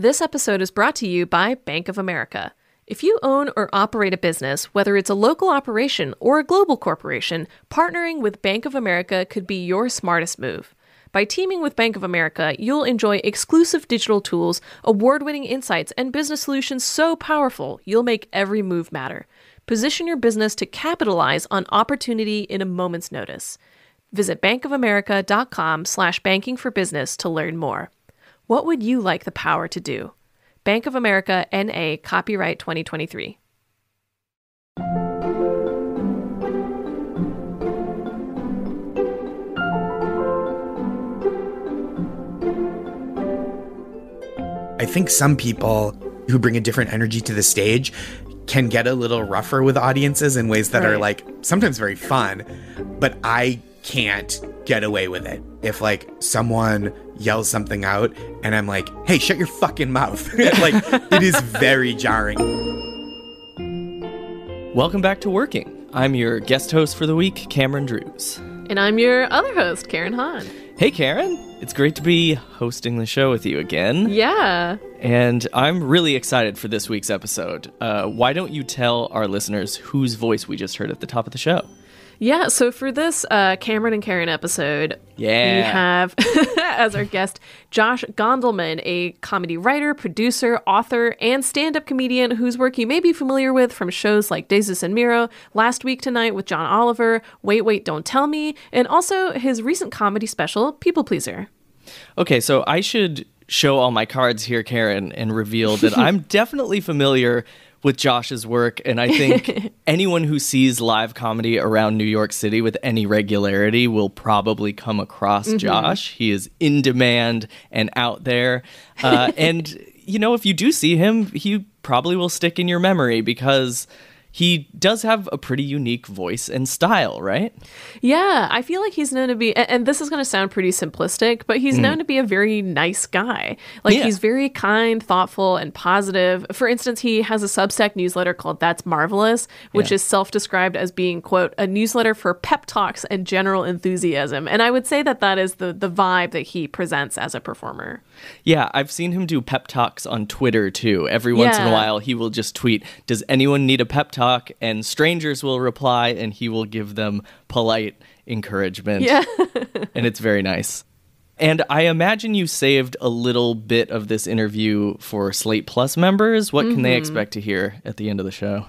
This episode is brought to you by Bank of America. If you own or operate a business, whether it's a local operation or a global corporation, partnering with Bank of America could be your smartest move. By teaming with Bank of America, you'll enjoy exclusive digital tools, award-winning insights, and business solutions so powerful, you'll make every move matter. Position your business to capitalize on opportunity in a moment's notice. Visit bankofamerica.com/bankingforbusiness to learn more. What would you like the power to do? Bank of America, N.A., copyright 2023. I think some people who bring a different energy to the stage can get a little rougher with audiences in ways that are like sometimes very fun, but I can't get away with it. If like someone yells something out and I'm like, hey, shut your fucking mouth. Like, it is very jarring. Welcome back to Working. I'm your guest host for the week, Cameron Drews. And I'm your other host, Karen Hahn. Hey, Karen. It's great to be hosting the show with you again. Yeah. And I'm really excited for this week's episode. Why don't you tell our listeners whose voice we just heard at the top of the show? Yeah, so for this Cameron and Karen episode, we have as our guest Josh Gondelman, a comedy writer, producer, author, and stand-up comedian whose work you may be familiar with from shows like Desus Mero, Last Week Tonight with John Oliver, Wait, Wait, Don't Tell Me, and also his recent comedy special, People Pleaser. Okay, so I should show all my cards here, Karen, and reveal that I'm definitely familiar with Josh's work, and I think anyone who sees live comedy around New York City with any regularity will probably come across Josh. He is in demand and out there. And, you know, if you do see him, he probably will stick in your memory because he does have a pretty unique voice and style, right? Yeah, I feel like he's known to be, and this is going to sound pretty simplistic, but he's known to be a very nice guy. Like, he's very kind, thoughtful, and positive. For instance, he has a Substack newsletter called That's Marvelous, which is self-described as being, quote, a newsletter for pep talks and general enthusiasm. And I would say that that is the vibe that he presents as a performer. Yeah, I've seen him do pep talks on Twitter, too. Every once in a while, he will just tweet, does anyone need a pep talk? And strangers will reply, and he will give them polite encouragement. Yeah. And it's very nice. And I imagine you saved a little bit of this interview for Slate Plus members. What can they expect to hear at the end of the show?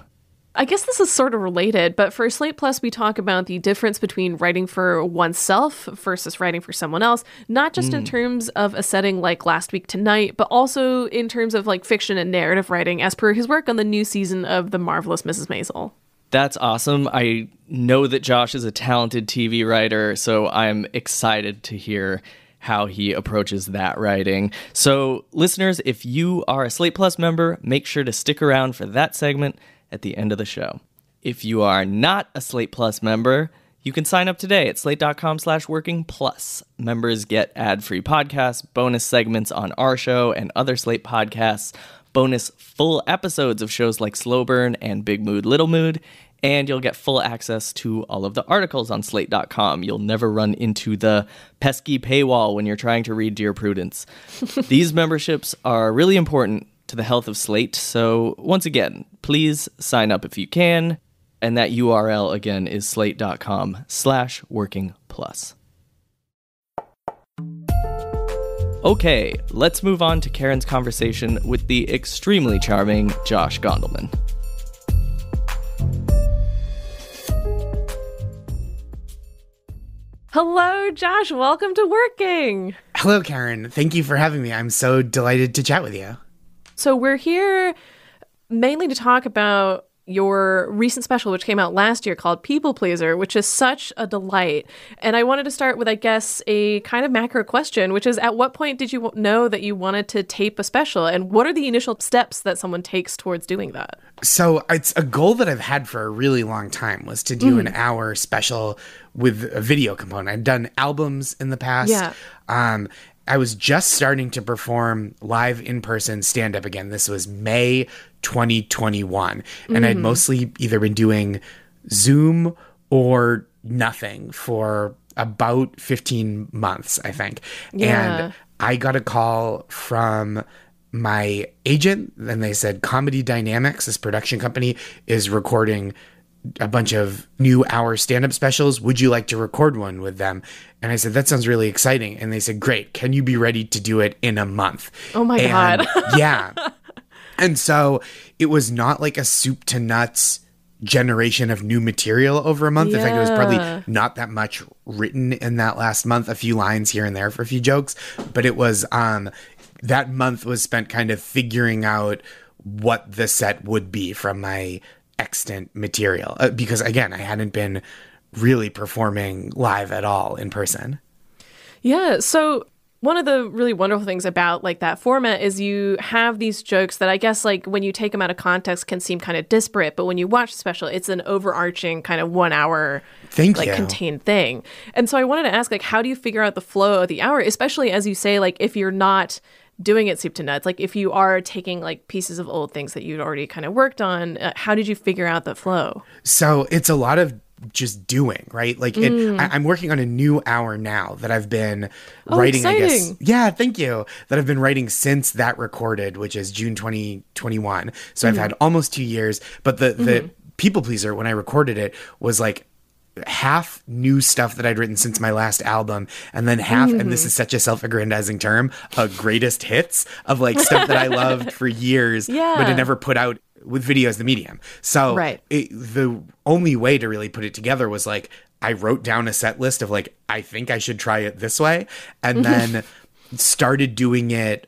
I guess this is sort of related, but for Slate Plus, we talk about the difference between writing for oneself versus writing for someone else, not just in terms of a setting like Last Week Tonight, but also in terms of like fiction and narrative writing, as per his work on the new season of The Marvelous Mrs. Maisel. That's awesome. I know that Josh is a talented TV writer, so I'm excited to hear how he approaches that writing. So listeners, if you are a Slate Plus member, make sure to stick around for that segment at the end of the show. If you are not a Slate Plus member, you can sign up today at slate.com/working+. Members get ad-free podcasts, bonus segments on our show and other Slate podcasts, bonus full episodes of shows like Slow Burn and Big Mood, Little Mood, and you'll get full access to all of the articles on slate.com. You'll never run into the pesky paywall when you're trying to read Dear Prudence. These memberships are really important to the health of Slate. So once again, please sign up if you can. And that URL again is slate.com/working+. Okay, let's move on to Karen's conversation with the extremely charming Josh Gondelman. Hello, Josh. Welcome to Working. Hello, Karen. Thank you for having me. I'm so delighted to chat with you. So we're here mainly to talk about your recent special, which came out last year, called People Pleaser, which is such a delight. And I wanted to start with, I guess, a kind of macro question, which is, at what point did you know that you wanted to tape a special? And what are the initial steps that someone takes towards doing that? So it's a goal that I've had for a really long time, was to do an hour special with a video component. I've done albums in the past. Yeah. I was just starting to perform live in-person stand-up again. This was May 2021. And I'd mostly either been doing Zoom or nothing for about 15 months, I think. Yeah. And I got a call from my agent, and they said Comedy Dynamics, this production company, is recording a bunch of new hour stand-up specials. Would you like to record one with them? And I said, that sounds really exciting. And they said, great. Can you be ready to do it in a month? Oh my God. Yeah. And so it was not like a soup to nuts generation of new material over a month. In fact, it was probably not that much written in that last month, a few lines here and there for a few jokes. But it was, that month was spent kind of figuring out what the set would be from my extant material. Because again, I hadn't been really performing live at all in person. Yeah. So one of the really wonderful things about like that format is you have these jokes that I guess like when you take them out of context can seem kind of disparate, but when you watch the special, it's an overarching kind of 1 hour contained thing. And so I wanted to ask, like, how do you figure out the flow of the hour, especially as you say, like, if you're not doing it soup to nuts, like if you are taking like pieces of old things that you'd already kind of worked on, how did you figure out the flow? So it's a lot of just doing, right? Like I'm working on a new hour now that I've been writing, exciting. I guess. Yeah, thank you. That I've been writing since that recorded, which is June 2021. So I've had almost 2 years, but the People Pleaser, when I recorded it, was like half new stuff that I'd written since my last album, and then half, and this is such a self-aggrandizing term, greatest hits of like stuff that I loved for years, but I never put out with video as the medium. So the only way to really put it together was like, I wrote down a set list of like, I think I should try it this way, and then started doing it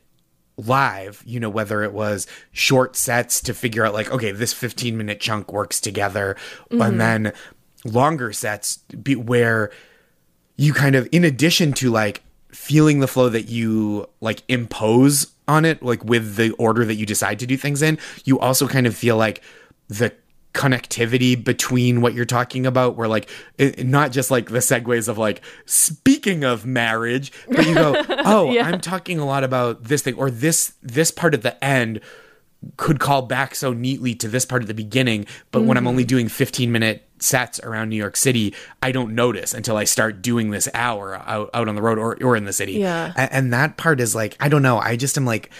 live, you know, whether it was short sets to figure out like, okay, this 15-minute chunk works together, and then longer sets where you kind of, in addition to like feeling the flow that you like impose on it, like with the order that you decide to do things in, you also kind of feel like the connectivity between what you're talking about, where like not just like the segues of like, speaking of marriage, but you go, oh, I'm talking a lot about this thing, or this part at the end could call back so neatly to this part at the beginning, but when I'm only doing 15-minute sets around New York City, I don't notice until I start doing this hour out on the road or in the city. And that part is like, I don't know, I just am like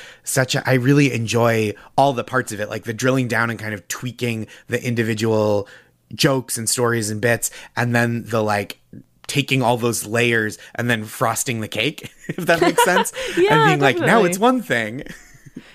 I really enjoy all the parts of it, like the drilling down and kind of tweaking the individual jokes and stories and bits, and then the like taking all those layers and then frosting the cake, if that makes sense. And being definitely like, now it's one thing.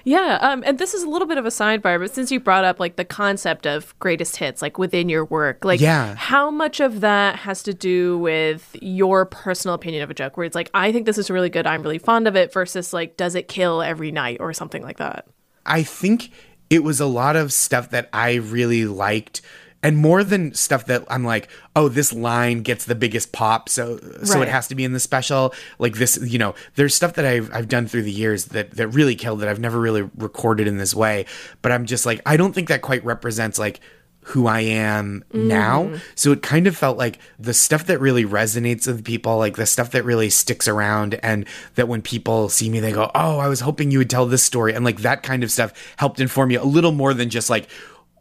And this is a little bit of a sidebar, but since you brought up like the concept of greatest hits, like within your work, like how much of that has to do with your personal opinion of a joke, where it's like, I think this is really good, I'm really fond of it, versus like, does it kill every night or something like that? I think it was a lot of stuff that I really liked, and more than stuff that I'm like, oh, this line gets the biggest pop, so it has to be in the special. Like this, you know, there's stuff that I've done through the years that really killed, that I've never really recorded in this way. But I'm just like, I don't think that quite represents like who I am now. So it kind of felt like the stuff that really resonates with people, like the stuff that really sticks around, and that when people see me, they go, oh, I was hoping you would tell this story. And like that kind of stuff helped inform me a little more than just like,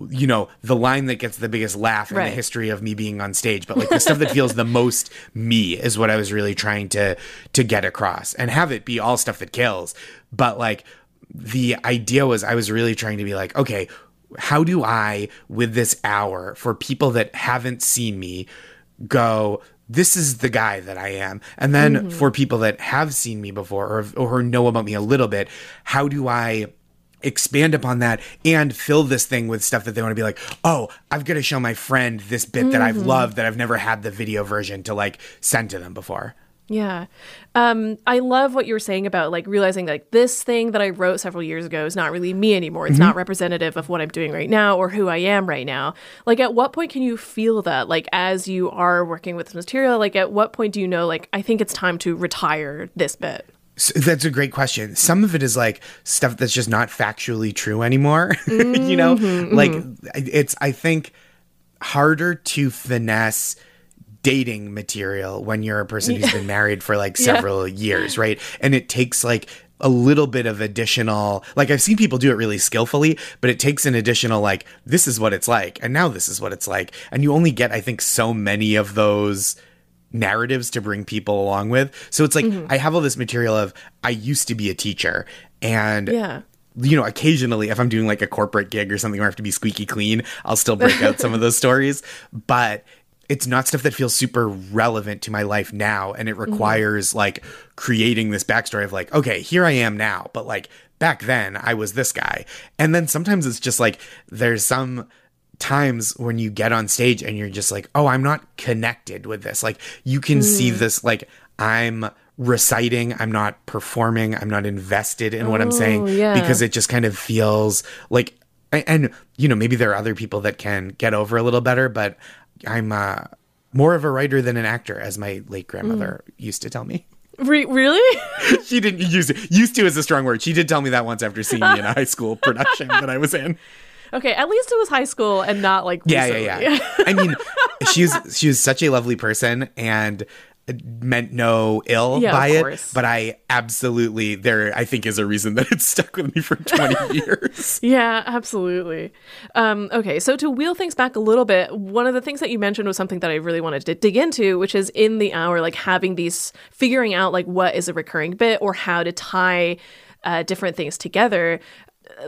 you know, the line that gets the biggest laugh in the history of me being on stage, but like the stuff that feels the most me is what I was really trying to get across, and have it be all stuff that kills. But like the idea was, I was really trying to be like, okay, how do I, with this hour, for people that haven't seen me, go, this is the guy that I am. And then for people that have seen me before, or know about me a little bit, how do I expand upon that and fill this thing with stuff that they want to be like, oh, I've got to show my friend this bit that I've loved, that I've never had the video version to like send to them before. Yeah. I love what you were saying about like realizing like this thing that I wrote several years ago is not really me anymore. It's not representative of what I'm doing right now or who I am right now. Like at what point can you feel that, like as you are working with this material, like at what point do you know, like, I think it's time to retire this bit? So that's a great question. Some of it is like stuff that's just not factually true anymore. You know, like it's, I think, harder to finesse dating material when you're a person who's been married for like several years, right? And it takes like a little bit of additional, like I've seen people do it really skillfully, but it takes an additional like, this is what it's like, and now this is what it's like. And you only get, I think, so many of those narratives to bring people along with. So it's like, I have all this material of, I used to be a teacher, and occasionally if I'm doing like a corporate gig or something where I have to be squeaky clean, I'll still break out some of those stories. But it's not stuff that feels super relevant to my life now. And it requires like creating this backstory of like, okay, here I am now, but like back then I was this guy. And then sometimes it's just like, there's some times when you get on stage and you're just like, oh, I'm not connected with this. Like you can see this, like I'm reciting, I'm not performing, I'm not invested in what I'm saying because it just kind of feels like, and maybe there are other people that can get over a little better, but I'm more of a writer than an actor, as my late grandmother used to tell me. Really? She didn't used to is a strong word. She did tell me that once after seeing me in a high school production that I was in. Okay, at least it was high school and not like recently. Yeah. I mean, she was such a lovely person and meant no ill by it, but I absolutely, I think is a reason that it's stuck with me for 20 years. Yeah, absolutely. Okay, so to wheel things back a little bit, one of the things that you mentioned was something that I really wanted to dig into, which is in the hour, like figuring out like what is a recurring bit or how to tie different things together.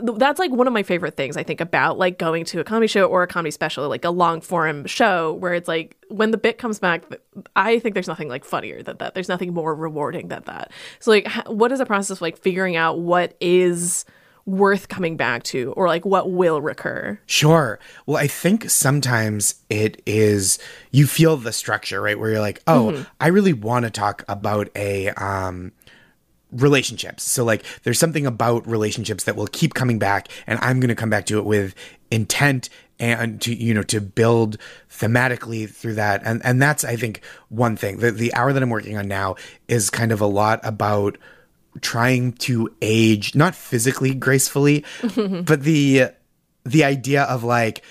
That's like one of my favorite things, I think, about like going to a comedy show or a comedy special, like a long form show where it's like when the bit comes back, I think there's nothing like funnier than that. There's nothing more rewarding than that. So like, what is the process of like figuring out what is worth coming back to or like what will recur? Sure. Well, I think sometimes it is, you feel the structure, right? Where you're like, oh, I really want to talk about relationships. So like there's something about relationships that will keep coming back and I'm going to come back to it with intent and to build thematically through that. And that's, I think, one thing. The hour that I'm working on now is kind of a lot about trying to age, not physically gracefully, but the idea of like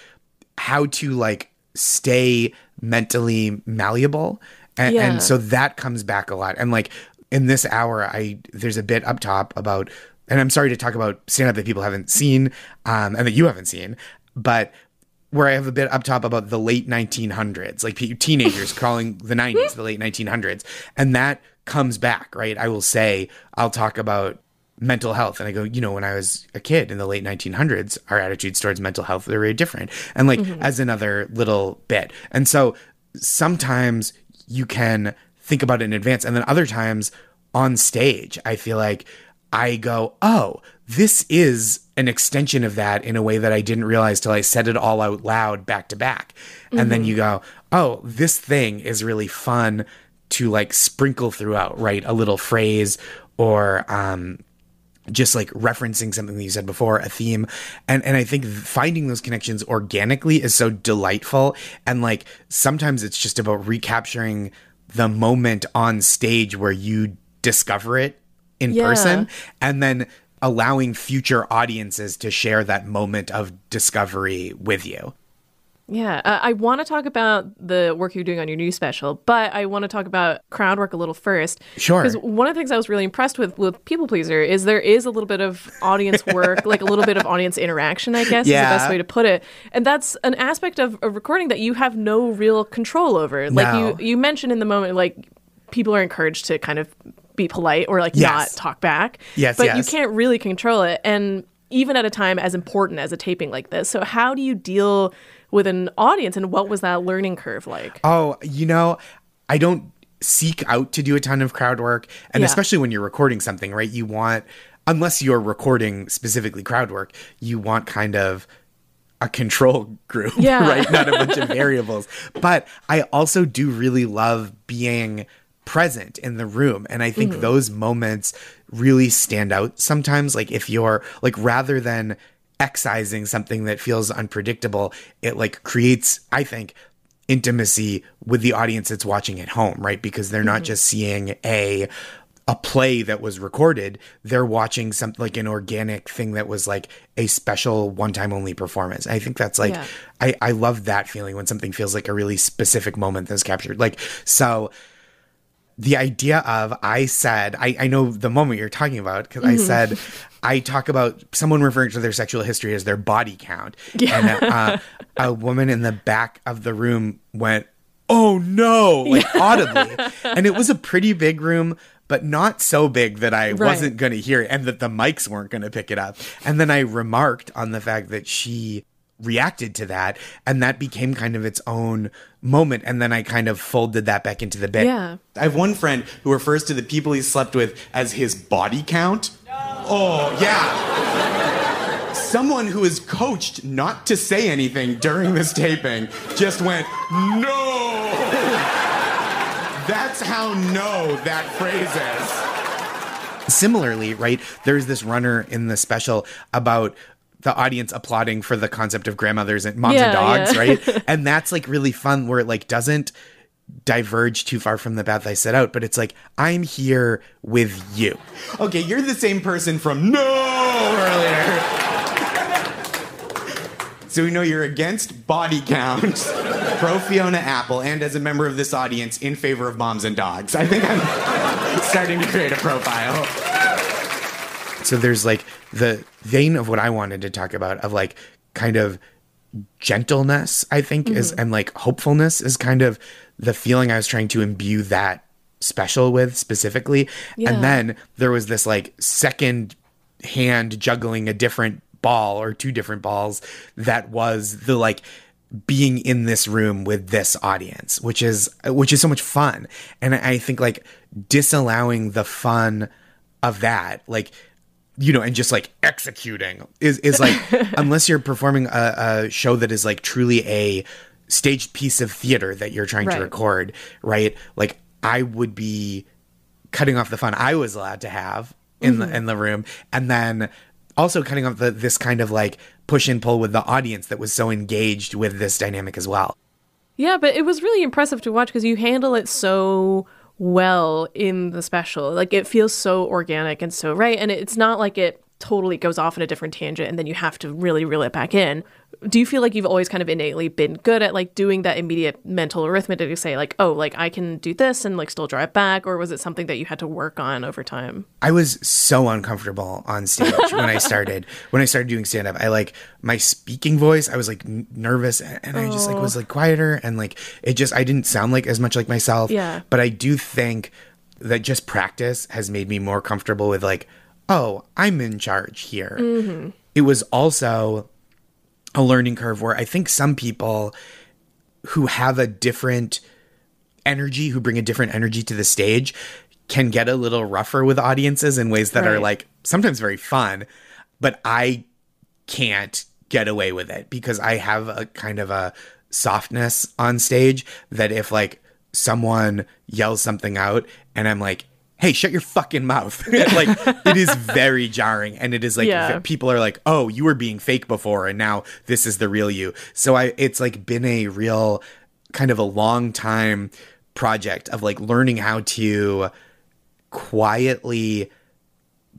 how to like stay mentally malleable. And so that comes back a lot. And like, in this hour, there's a bit up top about, and I'm sorry to talk about stand-up that people haven't seen and that you haven't seen, but where I have a bit up top about the late 1900s, like teenagers calling the 90s the late 1900s. And that comes back, right? I'll talk about mental health. And I go, when I was a kid in the late 1900s, our attitudes towards mental health were very different. And like as another little bit. And so sometimes you can think about it in advance. And then other times on stage, I feel like I go, oh, this is an extension of that in a way that I didn't realize till I said it all out loud back to back. And then you go, oh, this thing is really fun to like sprinkle throughout, right? A little phrase or just like referencing something that you said before, a theme. And I think finding those connections organically is so delightful. And like sometimes it's just about recapturing the moment on stage where you discover it in person and then allowing future audiences to share that moment of discovery with you. Yeah, I want to talk about the work you're doing on your new special, but I want to talk about crowd work a little first. Sure. Because one of the things I was really impressed with People Pleaser is there is a little bit of audience work, like a little bit of audience interaction, I guess is the best way to put it. And that's an aspect of a recording that you have no real control over. Like you mentioned in the moment, like people are encouraged to kind of be polite or like not talk back. But you can't really control it. And even at a time as important as a taping like this. So how do you deal with an audience and what was that learning curve like? Oh, I don't seek out to do a ton of crowd work. And especially when you're recording something, right? You want, unless you're recording specifically crowd work, you want kind of a control group, right? Not a bunch of variables. But I also do really love being present in the room. And I think those moments really stand out sometimes. Like if you're like, rather than excising something that feels unpredictable, it like creates, I think, intimacy with the audience that's watching at home, right? Because they're not just seeing a play that was recorded, they're watching something like an organic thing that was like a special one-time only performance. I think that's like, I love that feeling when something feels like a really specific moment that's captured. Like, so the idea of, I said, I know the moment you're talking about, because I said, I talk about someone referring to their sexual history as their body count. And a woman in the back of the room went, oh no, like audibly. And it was a pretty big room, but not so big that I wasn't going to hear it and that the mics weren't going to pick it up. And then I remarked on the fact that she reacted to that, and that became kind of its own moment. And then I kind of folded that back into the bit. Yeah. I have one friend who refers to the people he slept with as his body count. Oh, yeah. Someone who is coached not to say anything during this taping just went, no! That's how no that phrase is. Similarly, right, there's this runner in the special about the audience applauding for the concept of grandmothers and moms and dogs, right? And that's like really fun where it like doesn't diverge too far from the path I set out, but it's like, I'm here with you. Okay, you're the same person from no earlier. So we know you're against body count, pro Fiona Apple, and as a member of this audience, in favor of moms and dogs. I think I'm starting to create a profile. So there's like the vein of what I wanted to talk about of like kind of gentleness, I think, is, and like hopefulness is kind of the feeling I was trying to imbue that special with specifically. Yeah. And then there was this like second hand juggling a different ball or two different balls that was the like being in this room with this audience, which is so much fun. And I think like disallowing the fun of that, like, you know, and just like executing is like, unless you're performing a show that is like truly a staged piece of theater that you're trying to record, right? Like I would be cutting off the fun I was allowed to have in the room, and then also cutting off this kind of like push and pull with the audience that was so engaged with this dynamic as well. Yeah, but it was really impressive to watch because you handle it so well in the special. Like it feels so organic and so right. And it's not like it totally goes off in a different tangent and then you have to really reel it back in. Do you feel like you've always kind of innately been good at like doing that immediate mental arithmetic to say like, oh, like I can do this and like still draw it back? Or was it something that you had to work on over time? I was so uncomfortable on stage when I started doing stand-up. I like my speaking voice, I was like nervous and I just like was like quieter and like it just, I didn't sound like as much like myself. Yeah. But I do think that just practice has made me more comfortable with like, oh, I'm in charge here. Mm-hmm. It was also a learning curve where I think some people who have a different energy, who bring a different energy to the stage, can get a little rougher with audiences in ways that are like sometimes very fun, but I can't get away with it because I have a kind of a softness on stage that if like someone yells something out and I'm like, hey, shut your fucking mouth. Like, it is very jarring. And it is like, people are like, oh, you were being fake before. And now this is the real you. So it's like been a real kind of a long time project of like learning how to quietly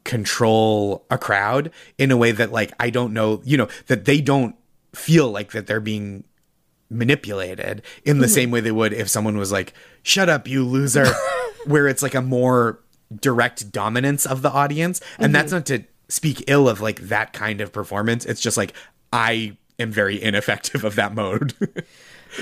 control a crowd in a way that like, I don't know, you know, that they don't feel like that they're being manipulated in the same way they would if someone was like, shut up, you loser. Where it's like a more direct dominance of the audience. And that's not to speak ill of like that kind of performance. It's just like, I am very ineffective of that mode.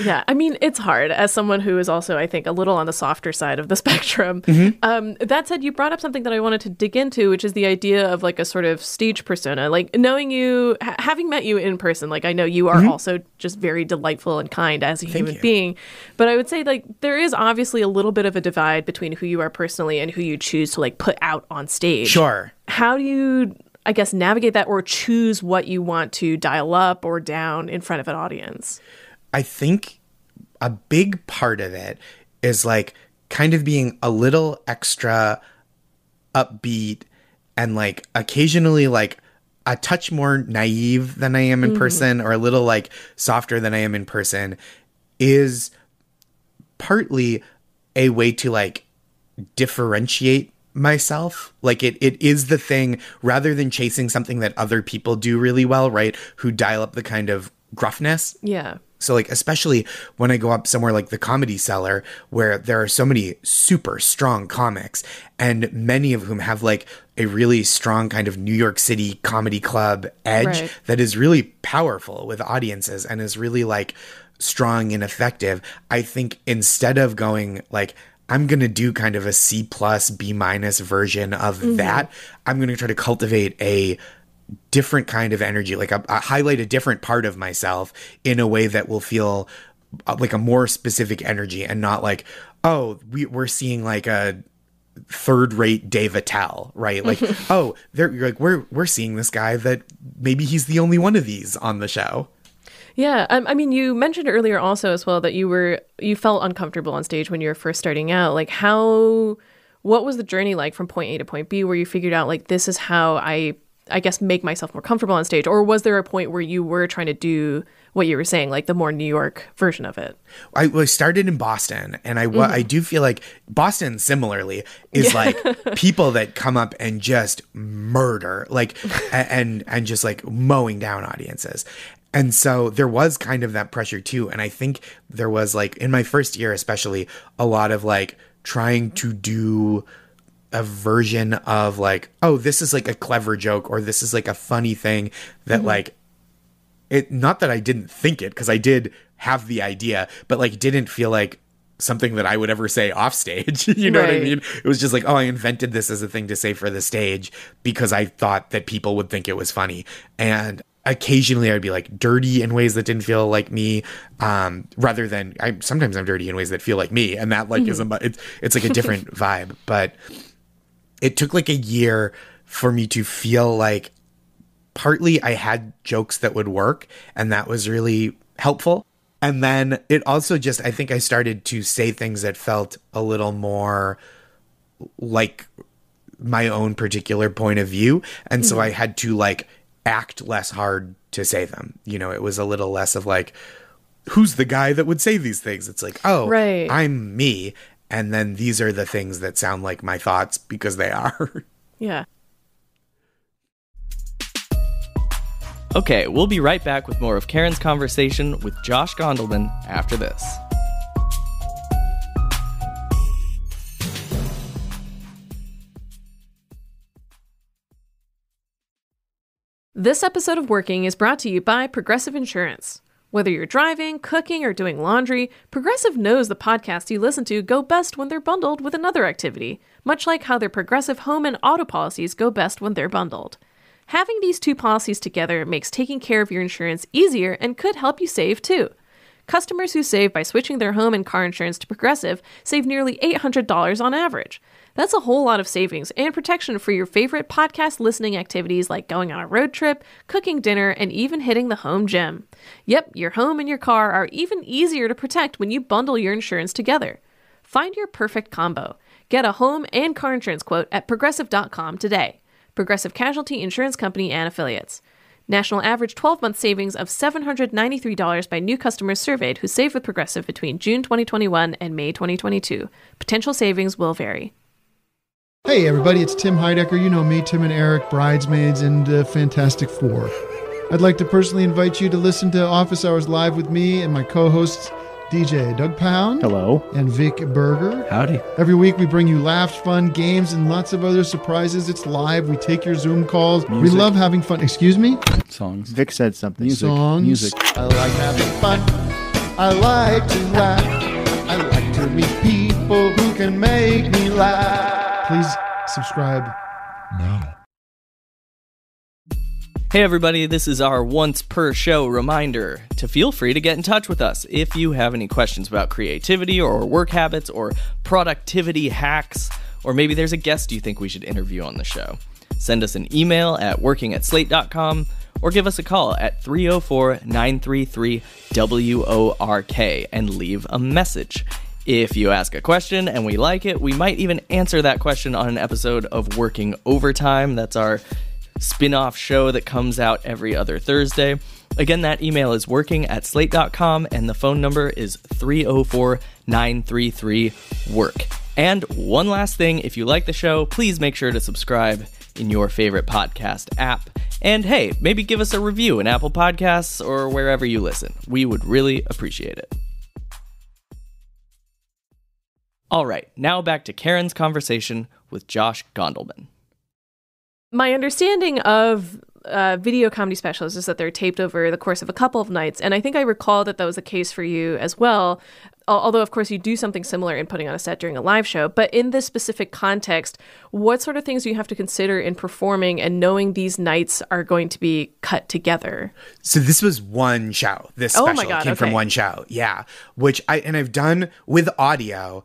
Yeah, I mean, it's hard as someone who is also, I think, a little on the softer side of the spectrum. That said, you brought up something that I wanted to dig into, which is the idea of like a sort of stage persona. Like knowing you, having met you in person, like I know you are also just very delightful and kind as a human being. But I would say like there is obviously a little bit of a divide between who you are personally and who you choose to like put out on stage. Sure. How do you, I guess, navigate that or choose what you want to dial up or down in front of an audience? I think a big part of it is like kind of being a little extra upbeat and like occasionally like a touch more naive than I am in person or a little like softer than I am in person is partly a way to like differentiate myself. Like it is the thing rather than chasing something that other people do really well, right? Who dial up the kind of gruffness. Yeah. So like, especially when I go up somewhere like the Comedy Cellar, where there are so many super strong comics and many of whom have like a really strong kind of New York City comedy club edge that is really powerful with audiences and is really like strong and effective. I think instead of going like, I'm going to do kind of a C plus, B minus version of that. I'm going to try to cultivate a different kind of energy, like highlight a different part of myself in a way that will feel like a more specific energy and not like, oh, we're seeing like a third-rate Dave Attell, right? Like, oh, you're like, we're seeing this guy that maybe he's the only one of these on the show. Yeah, I mean, you mentioned earlier also as well that you felt uncomfortable on stage when you were first starting out. Like, what was the journey like from point A to point B where you figured out, like, this is how I guess, make myself more comfortable on stage? Or was there a point where you were trying to do what you were saying, like the more New York version of it? I started in Boston, and I do feel like Boston similarly is like people that come up and just murder, like, and just like mowing down audiences. And so there was kind of that pressure too. And I think there was, like, in my first year especially, a lot of like trying to do a version of like, oh, this is like a clever joke, or this is like a funny thing that like, it, not that I didn't think it, because I did have the idea, but like didn't feel like something that I would ever say off stage. You know what I mean? It was just like, oh, I invented this as a thing to say for the stage because I thought that people would think it was funny. And occasionally I'd be like dirty in ways that didn't feel like me, rather than sometimes I'm dirty in ways that feel like me. And that like it's like a different vibe. But it took like a year for me to feel like partly I had jokes that would work, and that was really helpful. And then it also just, I think I started to say things that felt a little more like my own particular point of view. And so I had to like act less hard to say them. You know, it was a little less of like, who's the guy that would say these things? It's like, oh, I'm me. And then these are the things that sound like my thoughts because they are. Yeah. Okay, we'll be right back with more of Karen's conversation with Josh Gondelman after this. This episode of Working is brought to you by Progressive Insurance. Whether you're driving, cooking, or doing laundry, Progressive knows the podcasts you listen to go best when they're bundled with another activity, much like how their Progressive home and auto policies go best when they're bundled. Having these two policies together makes taking care of your insurance easier and could help you save too. Customers who save by switching their home and car insurance to Progressive save nearly $800 on average. That's a whole lot of savings and protection for your favorite podcast listening activities like going on a road trip, cooking dinner, and even hitting the home gym. Yep, your home and your car are even easier to protect when you bundle your insurance together. Find your perfect combo. Get a home and car insurance quote at Progressive.com today. Progressive Casualty Insurance Company and Affiliates. National average 12-month savings of $793 by new customers surveyed who saved with Progressive between June 2021 and May 2022. Potential savings will vary. Hey everybody, it's Tim Heidecker. You know me, Tim and Eric, Bridesmaids, and Fantastic Four. I'd like to personally invite you to listen to Office Hours Live with me and my co-hosts, DJ Doug Pound. Hello. And Vic Berger. Howdy. Every week we bring you laughs, fun, games, and lots of other surprises. It's live. We take your Zoom calls. Music. We love having fun. Excuse me? Songs. Vic said something. Music. Songs. Music. I like having fun. I like to laugh. I like to meet people who can make me laugh. Please subscribe now. Hey everybody, this is our once per show reminder to feel free to get in touch with us if you have any questions about creativity or work habits or productivity hacks, or maybe there's a guest you think we should interview on the show. Send us an email at working@slate.com or give us a call at 304-933-WORK and leave a message. If you ask a question and we like it, we might even answer that question on an episode of Working Overtime. That's our spin-off show that comes out every other Thursday. Again, that email is working@slate.com and the phone number is 304-933-WORK. And one last thing, if you like the show, please make sure to subscribe in your favorite podcast app. And hey, maybe give us a review in Apple Podcasts or wherever you listen. We would really appreciate it. All right, now back to Karen's conversation with Josh Gondelman. My understanding of video comedy specials is that they're taped over the course of a couple of nights. And I think I recall that was the case for you as well. Although, of course, you do something similar in putting on a set during a live show. But in this specific context, what sort of things do you have to consider in performing and knowing these nights are going to be cut together? So this was one show. This special came from one show. Yeah. Which I've done with audio.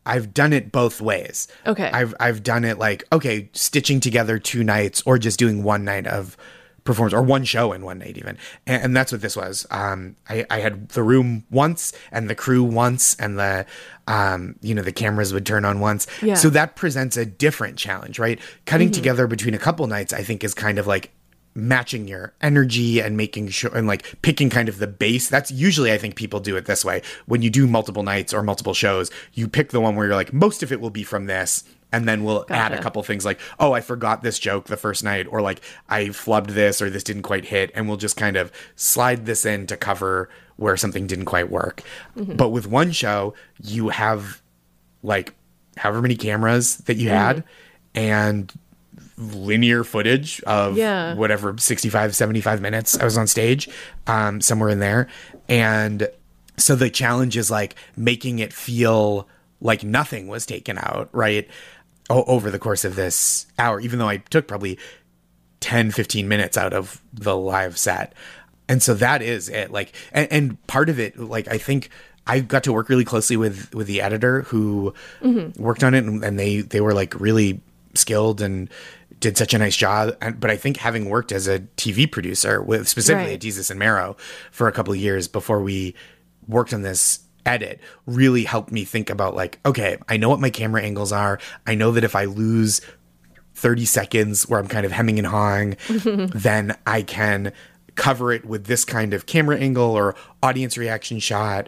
I've done it both ways. Okay. I've done it like, okay, stitching together 2 nights or just doing one night of performance or one show in one night even. And that's what this was. I had the room once and the crew once and the cameras would turn on once. Yeah. So that presents a different challenge, right? Cutting together between a couple nights, I think, is kind of like matching your energy and making sure and like picking kind of the base. That's usually, I think people do it this way. When you do multiple nights or multiple shows, you pick the one where you're like, most of it will be from this. And then we'll add a couple things like, oh, I forgot this joke the first night, or like I flubbed this, or this didn't quite hit. And we'll just kind of slide this in to cover where something didn't quite work. But with one show, you have like however many cameras that you had and linear footage of whatever 65, 75 minutes I was on stage, somewhere in there. And so the challenge is like making it feel like nothing was taken out, right? Over the course of this hour, even though I took probably 10, 15 minutes out of the live set. And so that is it. Like, and part of it, like, I think I got to work really closely with the editor who worked on it, and they were like really skilled and did such a nice job. But I think having worked as a TV producer with specifically at Desus Mero for a couple of years before we worked on this edit really helped me think about like, okay, I know what my camera angles are. I know that if I lose 30 seconds where I'm kind of hemming and hawing, then I can cover it with this kind of camera angle or audience reaction shot,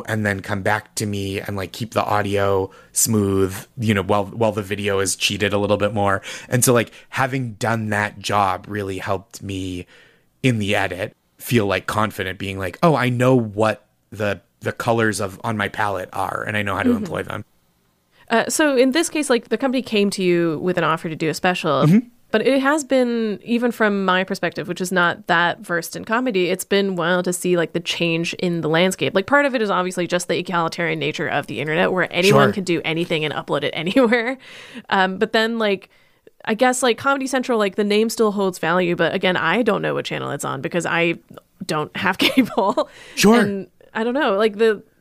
and then come back to me and like keep the audio smooth, while the video is cheated a little bit more. And so like having done that job really helped me in the edit feel like confident, being like, oh, I know what the colors on my palette are, and I know how to employ them. So in this case, like the company came to you with an offer to do a special, but it has been, even from my perspective, which is not that versed in comedy, it's been wild to see like the change in the landscape. Like part of it is obviously just the egalitarian nature of the internet, where anyone can do anything and upload it anywhere. But then like, I guess like Comedy Central, like the name still holds value, but again, I don't know what channel it's on because I don't have cable. Sure. And I don't know, like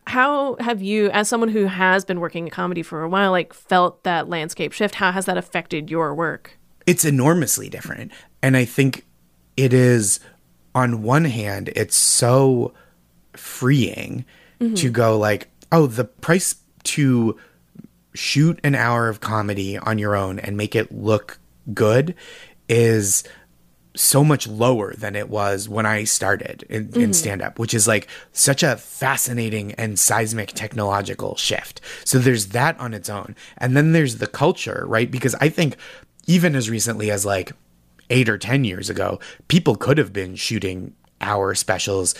how have you, as someone who has been working in comedy for a while, like felt that landscape shift? How has that affected your work? It's enormously different. And I think it is, on one hand, it's so freeing to go like, oh, the price to shoot an hour of comedy on your own and make it look good is so much lower than it was when I started in stand-up, which is like such a fascinating and seismic technological shift. So there's that on its own. And then there's the culture, right? Because I think even as recently as like 8 or 10 years ago, people could have been shooting hour specials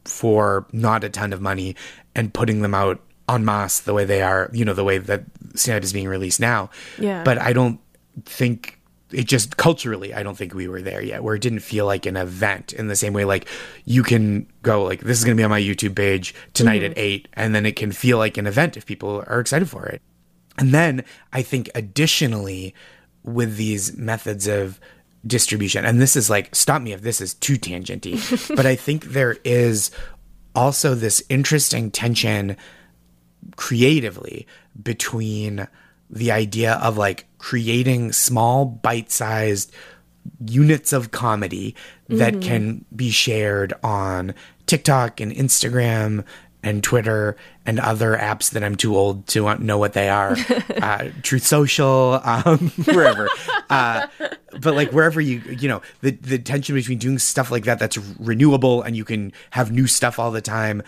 for not a ton of money and putting them out en masse the way they are, the way that stand-up is being released now. Yeah. But I don't think... It just culturally, I don't think we were there yet, where it didn't feel like an event in the same way. Like you can go like, this is going to be on my YouTube page tonight at 8, and then it can feel like an event if people are excited for it. And then I think additionally with these methods of distribution, and this is like, stop me if this is too tangenty, but I think there is also this interesting tension creatively between the idea of like creating small bite-sized units of comedy that can be shared on TikTok and Instagram and Twitter and other apps that I'm too old to know what they are. Truth Social, wherever. But like wherever the tension between doing stuff like that that's renewable and you can have new stuff all the time,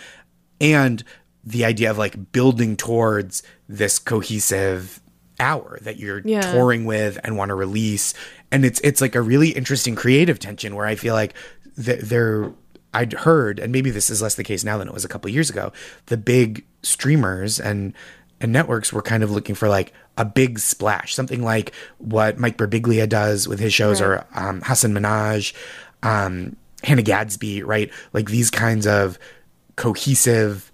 and the idea of like building towards this cohesive hour that you're touring with and want to release. And it's like a really interesting creative tension where I feel like I'd heard, and maybe this is less the case now than it was a couple of years ago, the big streamers and and networks were kind of looking for like a big splash, something like what Mike Birbiglia does with his shows, Right. or Hassan Minaj, Hannah Gadsby, right? Like these kinds of cohesive,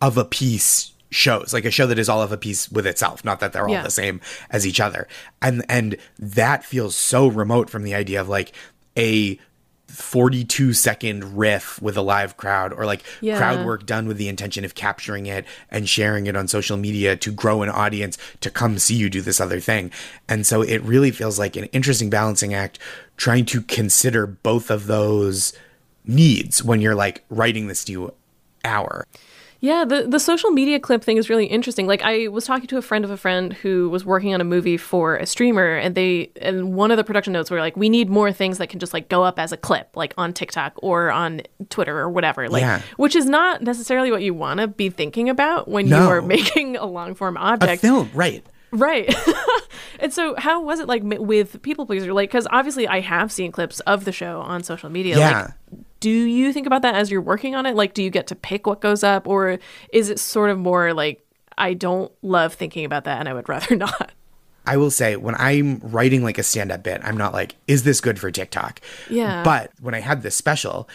of a piece shows, like a show that is all of a piece with itself, not that they're all Yeah. the same as each other. And that feels so remote from the idea of like a 42-second riff with a live crowd, or like Yeah. crowd work done with the intention of capturing it and sharing it on social media to grow an audience to come see you do this other thing. And so it really feels like an interesting balancing act, trying to consider both of those needs when you're like writing this new hour. Yeah, the social media clip thing is really interesting. Like, I was talking to a friend of a friend who was working on a movie for a streamer, and one of the production notes were like, we need more things that can just like go up as a clip, like on TikTok or on Twitter or whatever. Like, Yeah. which is not necessarily what you want to be thinking about when No. you are making a long form A object. film, right? Right. And so how was it like with People Pleaser? Like, because obviously I have seen clips of the show on social media. Yeah. Like, do you think about that as you're working on it? Like, do you get to pick what goes up, or is it sort of more like, I don't love thinking about that and I would rather not? I will say, when I'm writing like a stand-up bit, I'm not like, is this good for TikTok? Yeah. But when I had this special,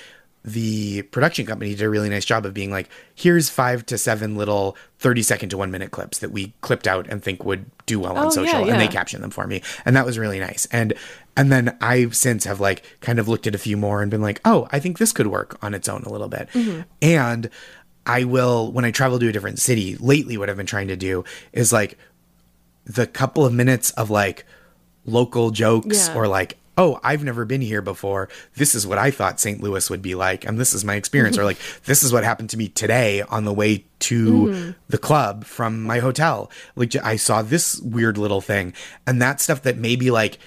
the production company did a really nice job of being like, here's 5 to 7 little 30-second to 1-minute clips that we clipped out and think would do well on Oh, social. yeah, And they yeah. captioned them for me. And that was really nice. And then I since have like kind of looked at a few more and been like, oh, I think this could work on its own a little bit. Mm-hmm. And I will, when I travel to a different city, lately what I've been trying to do is like the couple of minutes of like local jokes, Yeah. or like, oh, I've never been here before. This is what I thought St. Louis would be like, and this is my experience. Or like, this is what happened to me today on the way to the club from my hotel. Like, I saw this weird little thing. And that stuff that maybe like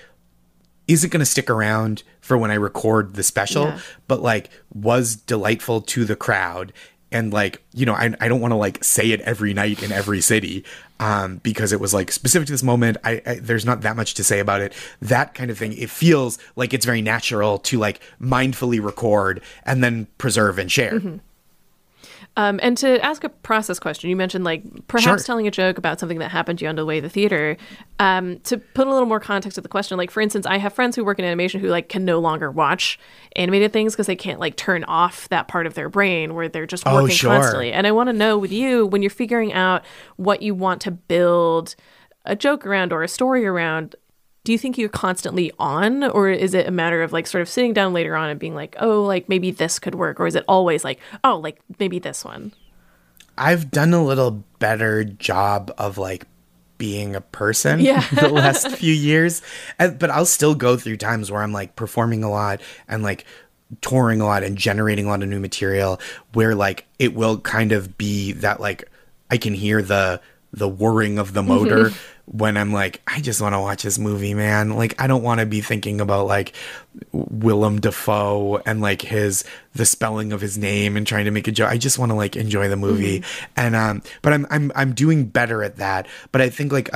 isn't going to stick around for when I record the special, Yeah. but like was delightful to the crowd. And like, you know, I don't want to like say it every night in every city, because it was like specific to this moment. I there's not that much to say about it. That kind of thing. It feels like it's very natural to like mindfully record and then preserve and share. And to ask a process question, you mentioned like perhaps Sure. telling a joke about something that happened to you on the way to the theater. To put a little more context to the question, like for instance, I have friends who work in animation who like can no longer watch animated things because they can't like turn off that part of their brain where they're just Oh, working sure. constantly. And I want to know with you, when you're figuring out what you want to build a joke around or a story around, do you think you're constantly on, or is it a matter of like sort of sitting down later on and being like, oh, like maybe this could work? Or is it always like, oh, like maybe this one? I've done a little better job of like being a person Yeah. the last few years, but I'll still go through times where I'm like performing a lot and like touring a lot and generating a lot of new material, where like it will kind of be that like I can hear the whirring of the motor when I'm like, I just want to watch this movie, man. Like, I don't want to be thinking about like Willem Dafoe and like the spelling of his name and trying to make a joke. I just want to like enjoy the movie. And but I'm doing better at that. But I think like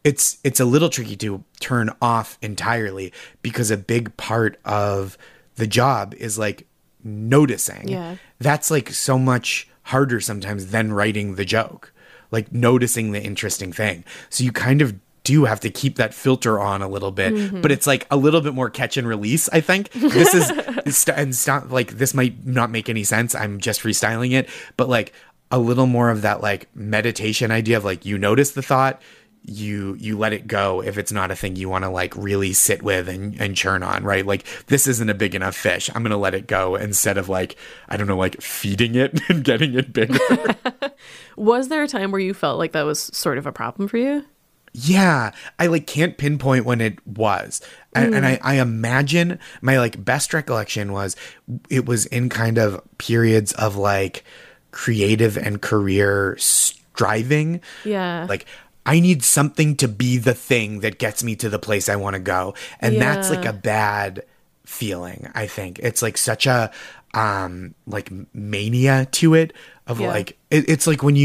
it's a little tricky to turn off entirely, because a big part of the job is like noticing. Yeah. That's like so much harder sometimes than writing the joke, like noticing the interesting thing. So you kind of do have to keep that filter on a little bit, but it's like a little bit more catch and release, I think. This is, and stop, like, this might not make any sense. I'm just freestyling it, but like a little more of that like meditation idea of like, you notice the thought, you let it go if it's not a thing you want to like really sit with and churn on, right? Like, this isn't a big enough fish, I'm gonna let it go, instead of like, I don't know, like feeding it and getting it bigger. Was there a time where you felt like that was sort of a problem for you? Yeah, I like can't pinpoint when it was. And I imagine my like best recollection was it was in kind of periods of like creative and career striving. Yeah. Like, I need something to be the thing that gets me to the place I want to go. And that's like Yeah. a bad feeling, I think. It's like such a like mania to it of Yeah. like it's like when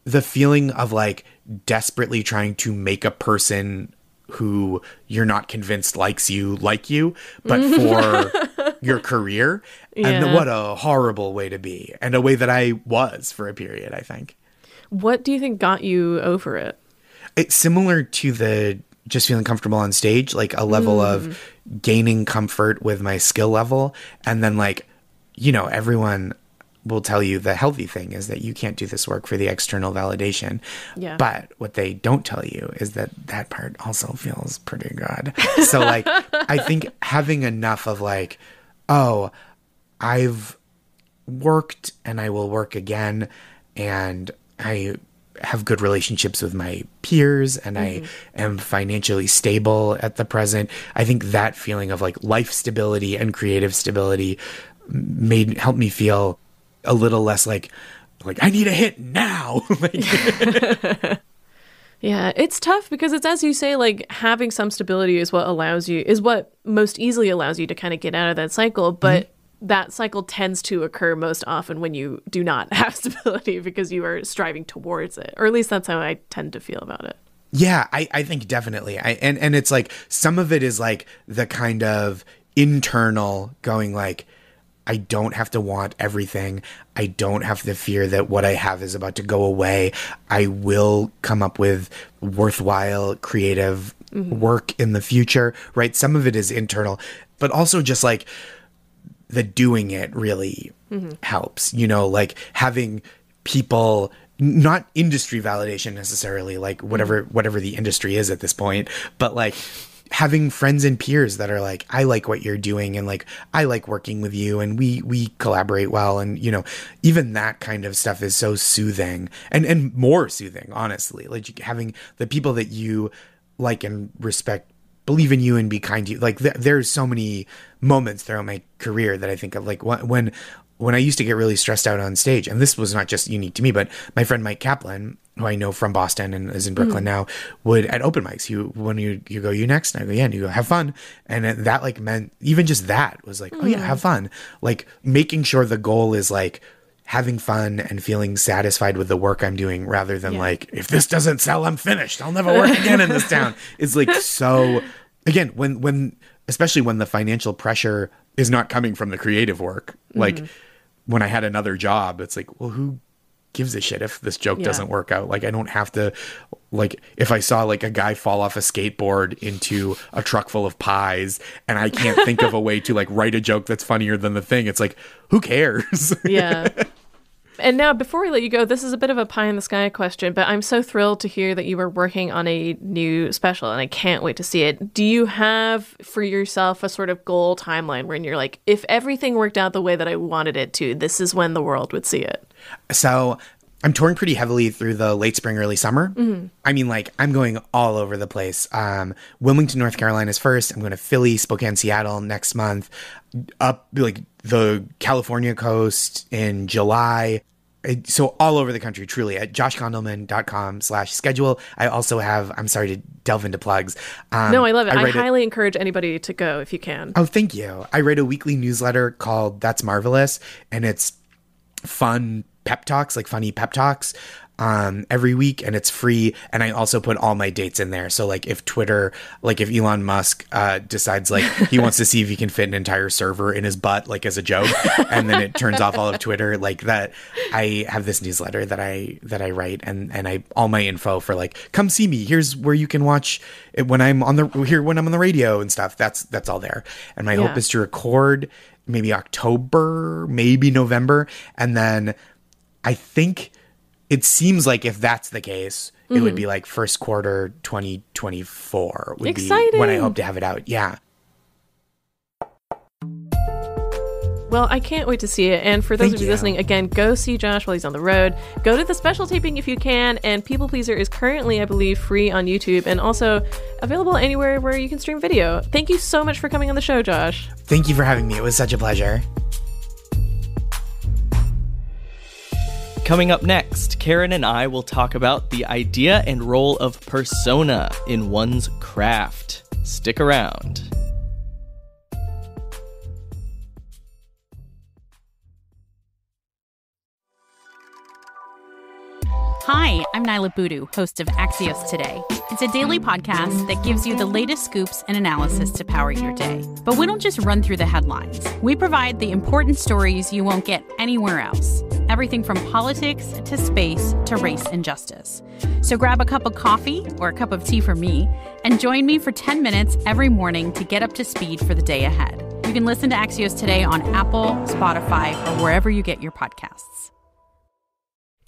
the feeling of like desperately trying to make a person who you're not convinced likes you like you, but for your career. And Yeah. what a horrible way to be, and a way that I was for a period, I think. What do you think got you over it? It's similar to the just feeling comfortable on stage, like a level of gaining comfort with my skill level. And then like, you know, everyone will tell you the healthy thing is that you can't do this work for the external validation. Yeah. But what they don't tell you is that that part also feels pretty good. So like, I think having enough of like, oh, I've worked and I will work again, and I have good relationships with my peers, and I am financially stable at the present. I think that feeling of like life stability and creative stability helped me feel a little less like I need a hit now. Yeah, it's tough because it's, as you say, like having some stability is what most easily allows you to kind of get out of that cycle. But that cycle tends to occur most often when you do not have stability because you are striving towards it. Or at least that's how I tend to feel about it. Yeah, I think definitely. And it's like some of it is like the kind of internal going like, I don't have to want everything. I don't have to fear that what I have is about to go away. I will come up with worthwhile, creative work in the future, right? Some of it is internal, but also just like the doing it really helps, you know, like having people, not industry validation necessarily, like whatever the industry is at this point, but like having friends and peers that are like, I like what you're doing, and like, I like working with you, and we collaborate well. And, you know, even that kind of stuff is so soothing and more soothing, honestly, like having the people that you like and respect believe in you and be kind to you. Like there's so many moments throughout my career that I think of, like when I used to get really stressed out on stage, and this was not just unique to me, but my friend Mike Kaplan, who I know from Boston and is in Brooklyn now, would at open mics, when you go, you next? And I go, yeah. And you go, have fun. And that like meant, even just that was like, oh yeah, have fun. Like making sure the goal is like having fun and feeling satisfied with the work I'm doing, rather than like, if this doesn't sell, I'm finished. I'll never work again in this town. It's like, so again, when especially when the financial pressure is not coming from the creative work, like when I had another job, it's like, well, who gives a shit if this joke doesn't work out? Like, I don't have to, like, if I saw like a guy fall off a skateboard into a truck full of pies and I can't think of a way to like write a joke that's funnier than the thing, it's like, who cares? Yeah. And now, before we let you go, this is a bit of a pie in the sky question, but I'm so thrilled to hear that you are working on a new special, and I can't wait to see it. Do you have for yourself a sort of goal timeline wherein you're like, if everything worked out the way that I wanted it to, this is when the world would see it? So I'm touring pretty heavily through the late spring, early summer. I mean, like, I'm going all over the place. Wilmington, North Carolina is first. I'm going to Philly, Spokane, Seattle next month, up like the California coast in July. So all over the country, truly, at joshgondelman.com/schedule. I also have, I'm sorry to delve into plugs. No, I love it. I highly encourage anybody to go if you can. Oh, thank you. I write a weekly newsletter called That's Marvelous, and it's fun pep talks, like funny pep talks, every week, and it's free. And I also put all my dates in there. So like if Twitter, like if Elon Musk decides like he wants to see if he can fit an entire server in his butt, like as a joke, and then it turns off all of Twitter, like that, I have this newsletter that I write, and I all my info for like, come see me, here's where you can watch it when I'm on the radio and stuff. That's all there. And my hope is to record maybe October, maybe November, and then I think it seems like if that's the case, it would be like first quarter 2024 would Exciting. Be when I hope to have it out. Yeah. Well, I can't wait to see it. And for those of you listening, again, go see Josh while he's on the road. Go to the special taping if you can. And People Pleaser is currently, I believe, free on YouTube and also available anywhere where you can stream video. Thank you so much for coming on the show, Josh. Thank you for having me. It was such a pleasure. Coming up next, Karen and I will talk about the idea and role of persona in one's craft. Stick around. Hi, I'm Nyla Boodoo, host of Axios Today. It's a daily podcast that gives you the latest scoops and analysis to power your day. But we don't just run through the headlines. We provide the important stories you won't get anywhere else. everything from politics to space to race and justice. So grab a cup of coffee, or a cup of tea for me, and join me for 10 minutes every morning to get up to speed for the day ahead. You can listen to Axios Today on Apple, Spotify, or wherever you get your podcasts.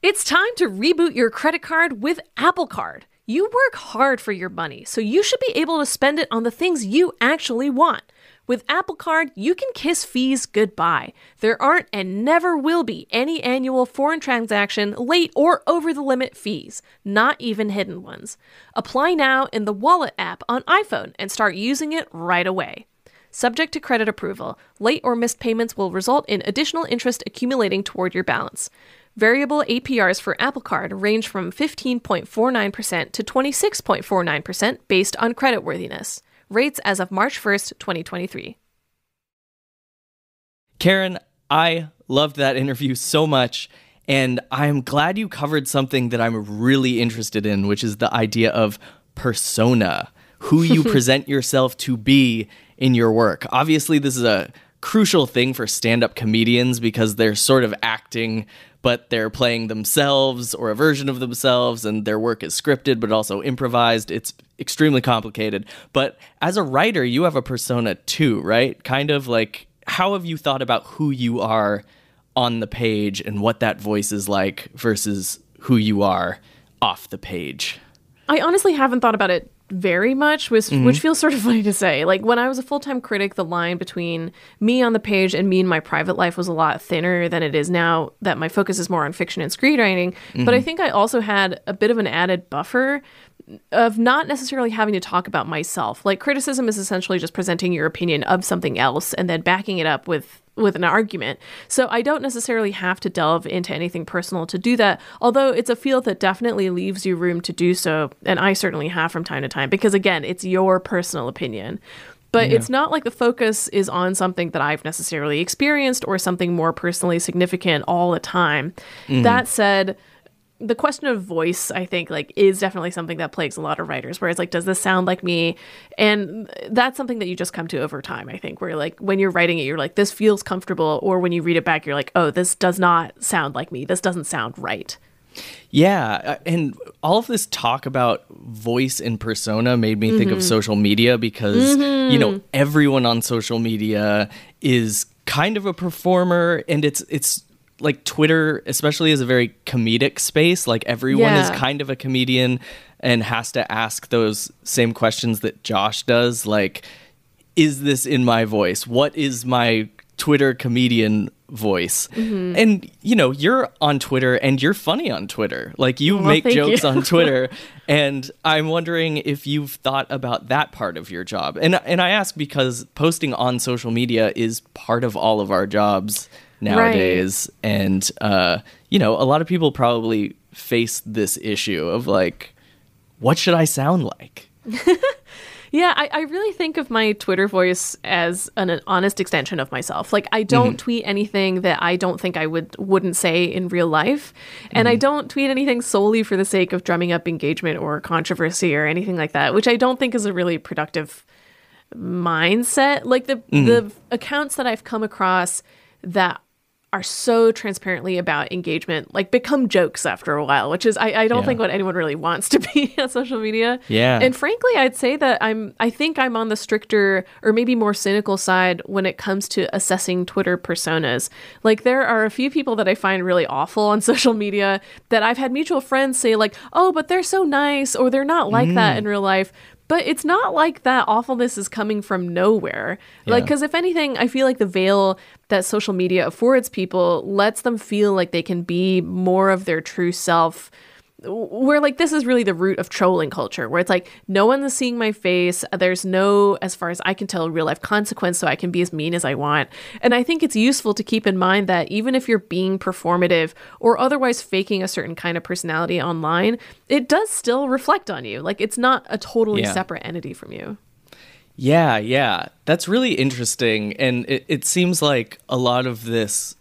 It's time to reboot your credit card with Apple Card. You work hard for your money, so you should be able to spend it on the things you actually want. With Apple Card, you can kiss fees goodbye. There aren't and never will be any annual foreign transaction, late, or over-the-limit fees, not even hidden ones. Apply now in the Wallet app on iPhone and start using it right away. Subject to credit approval, late or missed payments will result in additional interest accumulating toward your balance. Variable APRs for Apple Card range from 15.49% to 26.49% based on creditworthiness. Rates as of March 1st, 2023. Karen, I loved that interview so much, and I'm glad you covered something that I'm really interested in, which is the idea of persona, who you present yourself to be in your work. Obviously, this is a crucial thing for stand-up comedians because they're sort of acting, but they're playing themselves or a version of themselves, and their work is scripted but also improvised. It's extremely complicated. But as a writer, you have a persona too, right? Kind of like, how have you thought about who you are on the page and what that voice is like versus who you are off the page? I honestly haven't thought about it very much, which feels sort of funny to say. Like, when I was a full-time critic, the line between me on the page and me in my private life was a lot thinner than it is now that my focus is more on fiction and screenwriting. But I think I also had a bit of an added buffer of not necessarily having to talk about myself. Like, criticism is essentially just presenting your opinion of something else and then backing it up with an argument. So I don't necessarily have to delve into anything personal to do that, although it's a field that definitely leaves you room to do so, and I certainly have from time to time, because again, it's your personal opinion. But it's not like the focus is on something that I've necessarily experienced or something more personally significant all the time. That said, the question of voice, I think, like, is definitely something that plagues a lot of writers, where it's like, does this sound like me? And that's something that you just come to over time, I think, where, like, when you're writing it, you're like, this feels comfortable, or when you read it back, you're like, oh, this does not sound like me. This doesn't sound right. Yeah, and all of this talk about voice and persona made me think of social media because, you know, everyone on social media is kind of a performer, and it's like Twitter especially is a very comedic space. Like, everyone is kind of a comedian and has to ask those same questions that Josh does. Like, is this in my voice? What is my Twitter comedian voice? And, you know, you're on Twitter and you're funny on Twitter. Like, you make jokes on Twitter. And I'm wondering if you've thought about that part of your job. And I ask because posting on social media is part of all of our jobs nowadays. Right. And, you know, a lot of people probably face this issue of, like, what should I sound like? Yeah, I really think of my Twitter voice as an honest extension of myself. Like, I don't tweet anything that I don't think I wouldn't say in real life. And I don't tweet anything solely for the sake of drumming up engagement or controversy or anything like that, which I don't think is a really productive mindset. Like, the accounts that I've come across that are so transparently about engagement, like, become jokes after a while, which is, I don't think what anyone really wants to be on social media. Yeah. And frankly, I'd say that I think I'm on the stricter or maybe more cynical side when it comes to assessing Twitter personas. Like, there are a few people that I find really awful on social media that I've had mutual friends say, like, oh, but they're so nice, or they're not like that in real life. But it's not like that awfulness is coming from nowhere. Yeah. Like, because if anything, I feel like the veil that social media affords people lets them feel like they can be more of their true self, where, like, this is really the root of trolling culture, where it's like, no one is seeing my face. There's no, as far as I can tell, real life consequence, so I can be as mean as I want. And I think it's useful to keep in mind that even if you're being performative or otherwise faking a certain kind of personality online, it does still reflect on you. Like, it's not a totally separate entity from you. Yeah. That's really interesting. And it seems like a lot of this,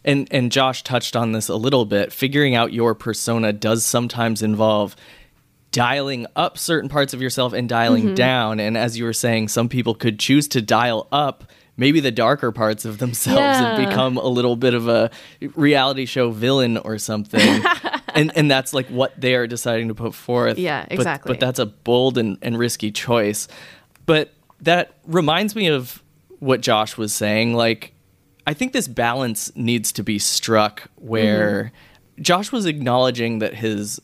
and Josh touched on this a little bit, figuring out your persona does sometimes involve dialing up certain parts of yourself and dialing down. And as you were saying, some people could choose to dial up maybe the darker parts of themselves and become a little bit of a reality show villain or something. and that's like what they're deciding to put forth. Yeah, exactly. But that's a bold and risky choice. But that reminds me of what Josh was saying. Like, I think this balance needs to be struck where Josh was acknowledging that his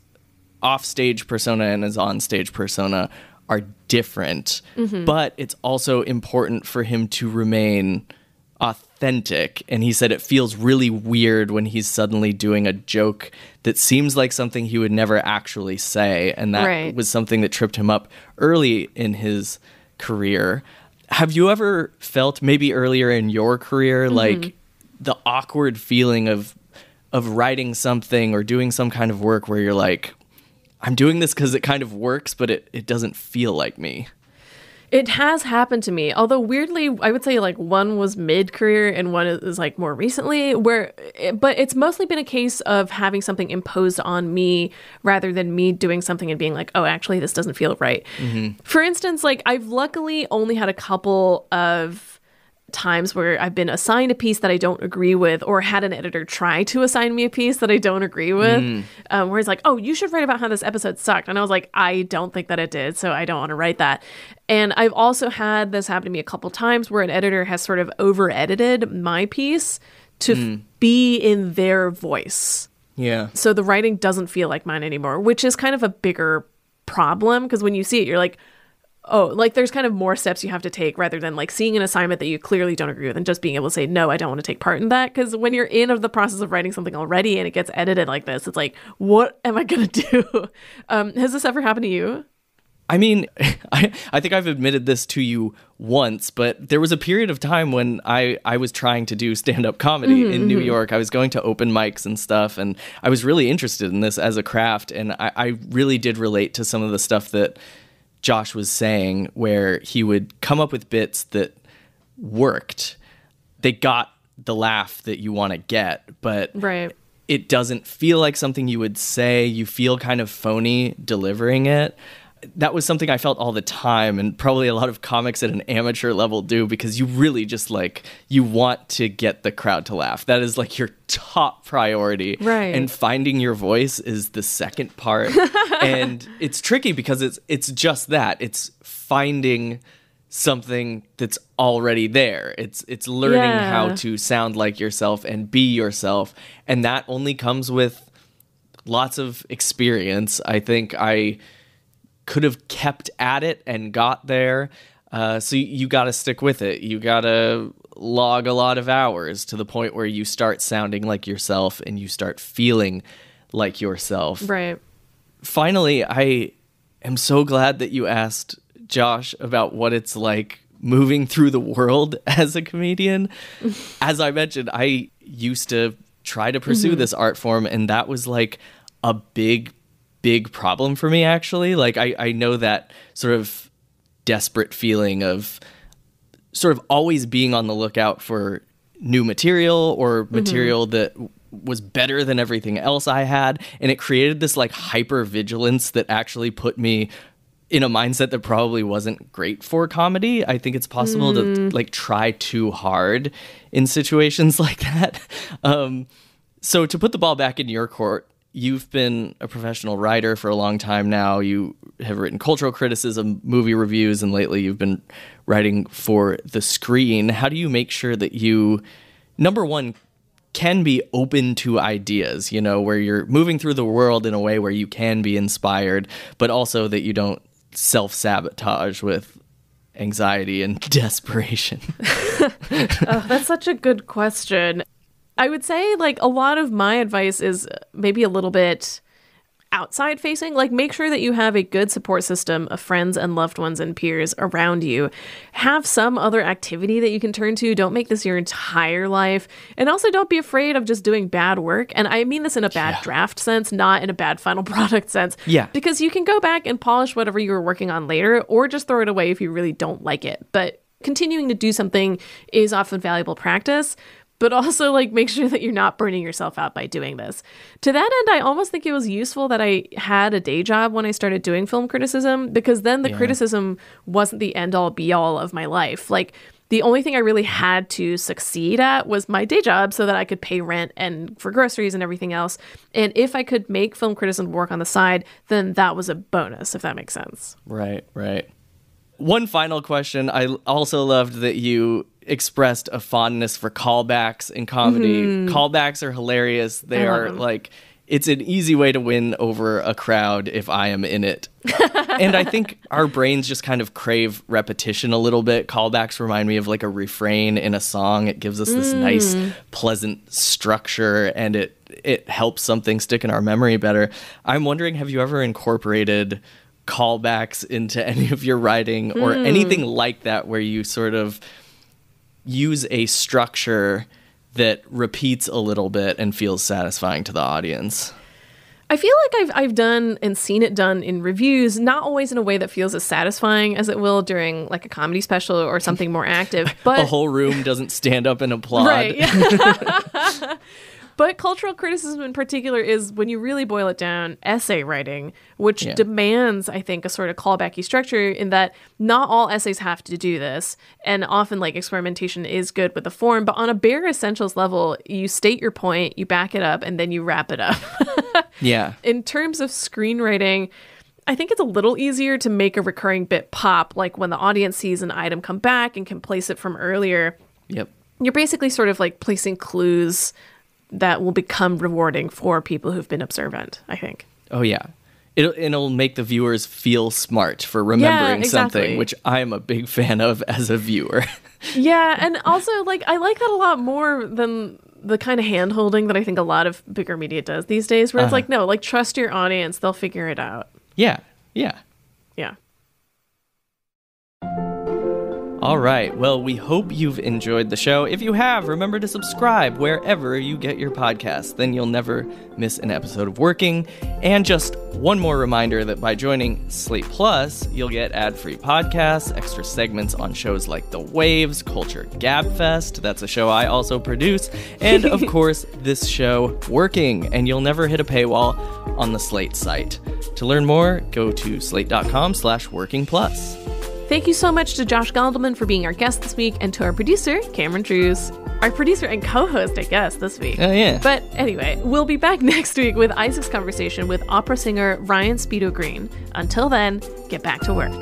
offstage persona and his onstage persona are different, but it's also important for him to remain authentic. And he said it feels really weird when he's suddenly doing a joke that seems like something he would never actually say. And that was something that tripped him up early in his career. Have you ever felt, maybe earlier in your career, like the awkward feeling of writing something or doing some kind of work where you're like, I'm doing this because it kind of works, but it doesn't feel like me? It has happened to me, although weirdly, I would say like one was mid-career and one is like more recently, but it's mostly been a case of having something imposed on me rather than me doing something and being like, oh, actually, this doesn't feel right. For instance, like I've luckily only had a couple of times where I've been assigned a piece that I don't agree with, or had an editor try to assign me a piece that I don't agree with, where he's like, oh, you should write about how this episode sucked. And I was like, I don't think that it did, so I don't want to write that. And I've also had this happen to me a couple times where an editor has sort of over-edited my piece to be in their voice. Yeah. So the writing doesn't feel like mine anymore, which is kind of a bigger problem, because when you see it, you're like, oh, like there's kind of more steps you have to take rather than like seeing an assignment that you clearly don't agree with and just being able to say, no, I don't want to take part in that. Because when you're in the process of writing something already and it gets edited like this, it's like, what am I going to do? Has this ever happened to you? I mean, I think I've admitted this to you once, but there was a period of time when I was trying to do stand-up comedy in New York. I was going to open mics and stuff, and I was really interested in this as a craft, and I really did relate to some of the stuff that Josh was saying, where he would come up with bits that worked. They got the laugh that you want to get, but it doesn't feel like something you would say. You feel kind of phony delivering it. That was something I felt all the time, and probably a lot of comics at an amateur level do, because you really just like, you want to get the crowd to laugh. That is like your top priority. Right. And finding your voice is the second part. And it's tricky because it's just that. It's finding something that's already there. It's learning how to sound like yourself and be yourself. And that only comes with lots of experience. I think I could have kept at it and got there. So you got to stick with it. You got to log a lot of hours to the point where you start sounding like yourself and you start feeling like yourself. Right. Finally, I am so glad that you asked Josh about what it's like moving through the world as a comedian. As I mentioned, I used to try to pursue this art form, and that was like a big problem for me, actually. Like I know that sort of desperate feeling of sort of always being on the lookout for new material or material that was better than everything else I had. And it created this like hyper vigilance that actually put me in a mindset that probably wasn't great for comedy. I think it's possible to like try too hard in situations like that. So to put the ball back in your court, you've been a professional writer for a long time now. You have written cultural criticism, movie reviews, and lately you've been writing for the screen. How do you make sure that you, number one, can be open to ideas, you know, where you're moving through the world in a way where you can be inspired, but also that you don't self-sabotage with anxiety and desperation? Oh, that's such a good question. I would say, like, a lot of my advice is maybe a little bit outside facing. Like, make sure that you have a good support system of friends and loved ones and peers around you. Have some other activity that you can turn to. Don't make this your entire life. And also don't be afraid of just doing bad work. And I mean this in a bad draft sense, not in a bad final product sense. Yeah. Because you can go back and polish whatever you were working on later, or just throw it away if you really don't like it. But continuing to do something is often valuable practice. But also, like, make sure that you're not burning yourself out by doing this. To that end, I almost think it was useful that I had a day job when I started doing film criticism, because then the criticism wasn't the end-all, be-all of my life. Like, The only thing I really had to succeed at was my day job so that I could pay rent and for groceries and everything else. And if I could make film criticism work on the side, then that was a bonus, if that makes sense. Right. One final question. I also loved that you expressed a fondness for callbacks in comedy. Callbacks are hilarious. They are like, it's an easy way to win over a crowd if I am in it. And I think our brains just kind of crave repetition a little bit. Callbacks remind me of like a refrain in a song. It gives us this nice, pleasant structure, and it helps something stick in our memory better. I'm wondering, have you ever incorporated callbacks into any of your writing or anything like that, where you sort of use a structure that repeats a little bit and feels satisfying to the audience? I feel like I've done and seen it done in reviews, not always in a way that feels as satisfying as it will during like a comedy special or something more active. But a whole room doesn't stand up and applaud. Right. Yeah. But cultural criticism in particular is, when you really boil it down, essay writing, which demands, I think, a sort of callbacky structure, in that not all essays have to do this. And often like experimentation is good with the form, but on a bare essentials level, you state your point, you back it up, and then you wrap it up. Yeah. In terms of screenwriting, I think it's a little easier to make a recurring bit pop, like when the audience sees an item come back and can place it from earlier. Yep. You're basically sort of like placing clues that will become rewarding for people who've been observant, I think. Oh, yeah. It'll make the viewers feel smart for remembering something, which I'm a big fan of as a viewer. Yeah, and also, like, I like that a lot more than the kind of hand-holding that I think a lot of bigger media does these days, where it's like, no, like, trust your audience. They'll figure it out. Yeah. Yeah. All right. Well, we hope you've enjoyed the show. If you have, remember to subscribe wherever you get your podcasts. Then you'll never miss an episode of Working. And just one more reminder that by joining Slate Plus, you'll get ad-free podcasts, extra segments on shows like The Waves, Culture Gabfest. That's a show I also produce. And, of course, this show, Working. And you'll never hit a paywall on the Slate site. To learn more, go to slate.com/workingplus. Thank you so much to Josh Gondelman for being our guest this week, and to our producer, Cameron Drews. Our producer and co-host, I guess, this week. Oh, yeah. But anyway, we'll be back next week with Isaac's conversation with opera singer Ryan Speedo Green. Until then, get back to work.